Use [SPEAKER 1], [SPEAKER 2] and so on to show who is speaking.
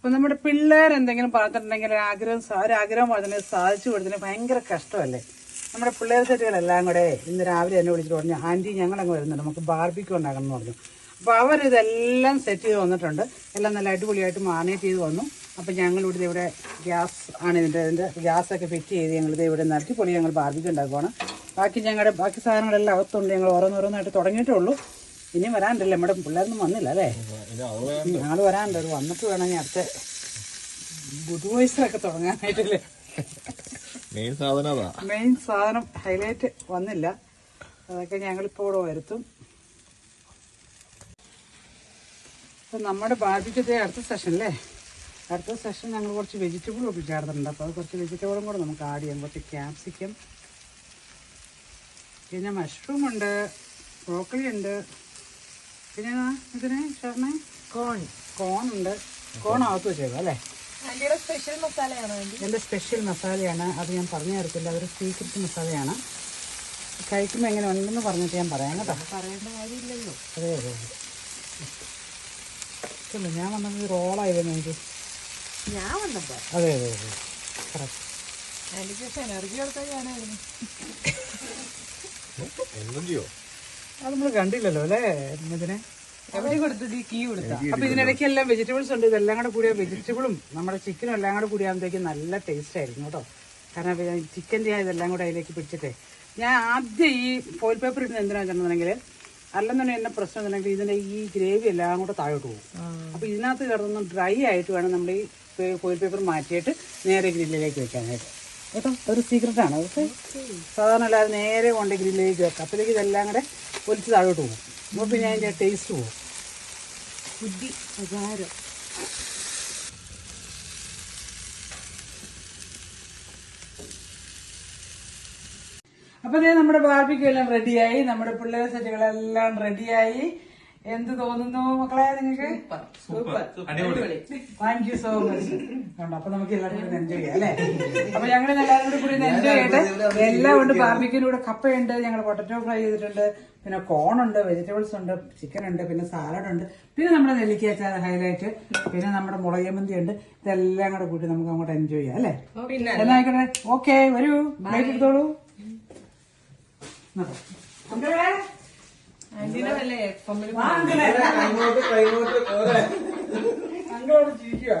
[SPEAKER 1] അപ്പൊ നമ്മുടെ പിള്ളേർ എന്തെങ്കിലും പറഞ്ഞിട്ടുണ്ടെങ്കിൽ ഒരാഗ്രഹം പറഞ്ഞാൽ സാധിച്ചു കൊടുത്തതിന് ഭയങ്കര കഷ്ടമല്ലേ. നമ്മുടെ പിള്ളേർ സെറ്റുകളെല്ലാം കൂടെ ഇന്ന് രാവിലെ എന്നെ വിളിച്ചിട്ട് പറഞ്ഞു, ആന്റി ഞങ്ങളങ്ങ് വരുന്നുണ്ട്, നമുക്ക് ബാർബിക്യൂ ഉണ്ടാക്കണം എന്ന് പറഞ്ഞു. അപ്പോൾ അവരിതെല്ലാം സെറ്റ് ചെയ്ത് വന്നിട്ടുണ്ട്. എല്ലാം നല്ല അടിപൊളിയായിട്ട് മാനേജ് ചെയ്ത് വന്നു. അപ്പം ഞങ്ങളിവിടെ ഇവിടെ ഗ്യാസ് ആണ് ഇതിൻ്റെ ഗ്യാസൊക്കെ ഫിറ്റ് ചെയ്ത് ഞങ്ങളിത് ഇവിടെ അടിപൊളി ഞങ്ങൾ ബാർബിക്യൂ ഉണ്ടാക്കുവാണ്. ബാക്കി സാധനങ്ങളെല്ലാം അകത്തുണ്ട്. ഞങ്ങൾ ഓരോന്നോരോന്നായിട്ട് തുടങ്ങിയിട്ടേ ഉള്ളൂ. ഇനിയും വരാണ്ടല്ലേ, നമ്മുടെ പിള്ളേരൊന്നും വന്നില്ല അല്ലേ. ഞങ്ങൾ വരാണ്ട് ഒരു വന്നിട്ട് വേണം ഞാൻ അടുത്ത ബുധുവയസൊക്കെ തുടങ്ങാനായിട്ടല്ലേ. മെയിൻ സാധനം ഹൈലൈറ്റ് വന്നില്ല. അതൊക്കെ ഞങ്ങളിപ്പോൾ ഇവിടെ വരുത്തും. അപ്പം നമ്മുടെ ബാർബിക്യൂത്തെ അടുത്ത സെഷനല്ലേ, അടുത്ത സെഷൻ ഞങ്ങൾ കുറച്ച് വെജിറ്റബിളൊക്കെ ചേർത്തിട്ടുണ്ട്. അപ്പോൾ അത് കുറച്ച് വെജിറ്റബിളും കൂടെ നമുക്ക് ആഡ് ചെയ്യാം. കുറച്ച് ക്യാപ്സിക്കം, പിന്നെ മഷ്റൂം ഉണ്ട്, ബ്രോക്കലി ഉണ്ട്, പിന്നെ ഇതിന് ചേർന്ന് കോൺ ഉണ്ട്. കോൺ അകത്ത് വെച്ചേക്കാം അല്ലേ. എൻ്റെ സ്പെഷ്യൽ മസാലയാണ്. അത് ഞാൻ പറഞ്ഞു തരത്തില്ല, അതൊരു സീക്രട്ട് മസാലയാണ്. കഴിക്കുമ്പോൾ എങ്ങനെ ഉണ്ടെന്ന് പറഞ്ഞിട്ട് ഞാൻ പറയാം കേട്ടോ. പറയേണ്ട കാര്യമില്ലല്ലോ. അതെ അതെ അതെ. ഞാൻ വന്നത് റോളായിരുന്നു എനിക്ക്. ഞാൻ വന്നപ്പോൾ അതെ അതെ അതെ കറക്റ്റ്. അത് നമ്മൾ കണ്ടില്ലല്ലോ അല്ലേ ഇതിനെ. അപ്പൊ ഇതിനിടയ്ക്ക് എല്ലാം വെജിറ്റബിൾസ് ഉണ്ട്. ഇതെല്ലാം കൂടെ കൂടിയ വെജിറ്റബിളും നമ്മുടെ ചിക്കനും എല്ലാം കൂടെ കൂടിയാകുമ്പോഴത്തേക്കും നല്ല ടേസ്റ്റ് ആയിരിക്കും കേട്ടോ. കാരണം ചിക്കൻ്റെ ഇതെല്ലാം കൂടെ അതിലേക്ക് പിടിച്ചിട്ടേ. ഞാൻ ആദ്യം ഈ ഫോയിൽ പേപ്പർ ഇടുന്ന എന്തിനാണെന്ന് വെച്ചിട്ടുണ്ടെങ്കിൽ, അല്ലെന്നുണ്ടെങ്കിൽ എന്നെ പ്രശ്നം എന്നുണ്ടെങ്കിൽ ഇതിന്റെ ഈ ഗ്രേവി എല്ലാം കൂടെ താഴോട്ട് പോകും. അപ്പൊ ഇതിനകത്ത് കിടന്ന് ഡ്രൈ ആയിട്ട് വേണം നമ്മൾ ഈ ഫോയിൽ പേപ്പർ മാറ്റിയിട്ട് നേരെ ഗ്രില്ലിലേക്ക് വെക്കാനായിട്ട് കേട്ടോ. അതൊരു സീക്രട്ടാണ്. അതൊക്കെ സാധാരണ അല്ലാതെ നേരെ കൊണ്ട് ഗ്രില്ലിലേക്ക് വെക്കാം. അപ്പോഴേക്ക് ഇതെല്ലാം കൂടെ ഒലിച്ച് താഴോട്ട് പോകും. അപ്പോൾ പിന്നെ അതിൻ്റെ ടേസ്റ്റ് പോകും. ബുദ്ധി ഉപകാരം. അപ്പൊ നമ്മുടെ ബാർബിക്യൂ എല്ലാം റെഡിയായി. നമ്മുടെ പിള്ളേർ സെറ്റുകളെല്ലാം റെഡിയായി. എന്ത് തോന്നുന്നു മക്കളെ നിങ്ങൾക്ക്? Super, thank you so much. അപ്പൊ നമുക്ക് എല്ലാവരും കൂടി എൻജോയ് ചെയ്യാം അല്ലേ. അപ്പൊ ഞങ്ങൾ എല്ലാവരും കൂടി എൻജോയ് ചെയ്യട്ടെ. എല്ലാം ഉണ്ട്. ബാർബിക്യൂടെ കപ്പയുണ്ട്, ഞങ്ങൾ പൊട്ടറ്റോ ഫ്രൈ ചെയ്തിട്ടുണ്ട്, പിന്നെ കോൺ ഉണ്ട്, വെജിറ്റബിൾസ് ഉണ്ട്, ചിക്കൻ ഉണ്ട്, പിന്നെ സാലഡ് ഉണ്ട്, പിന്നെ നമ്മുടെ നെല്ലിക്ക ഹൈലൈറ്റ്, പിന്നെ നമ്മുടെ മുളകമന്തി ഉണ്ട്. ഇതെല്ലാം കൂടെ കൂട്ടി നമുക്ക് അങ്ങോട്ട് എൻജോയ് ചെയ്യാം അല്ലേ. എന്നായിക്കോട്ടെ. ഓക്കെ, വരൂ, പ്ലേറ്റ് എടുത്തോളൂ. അങ്ങോട്ട് ജീവിക്കുക.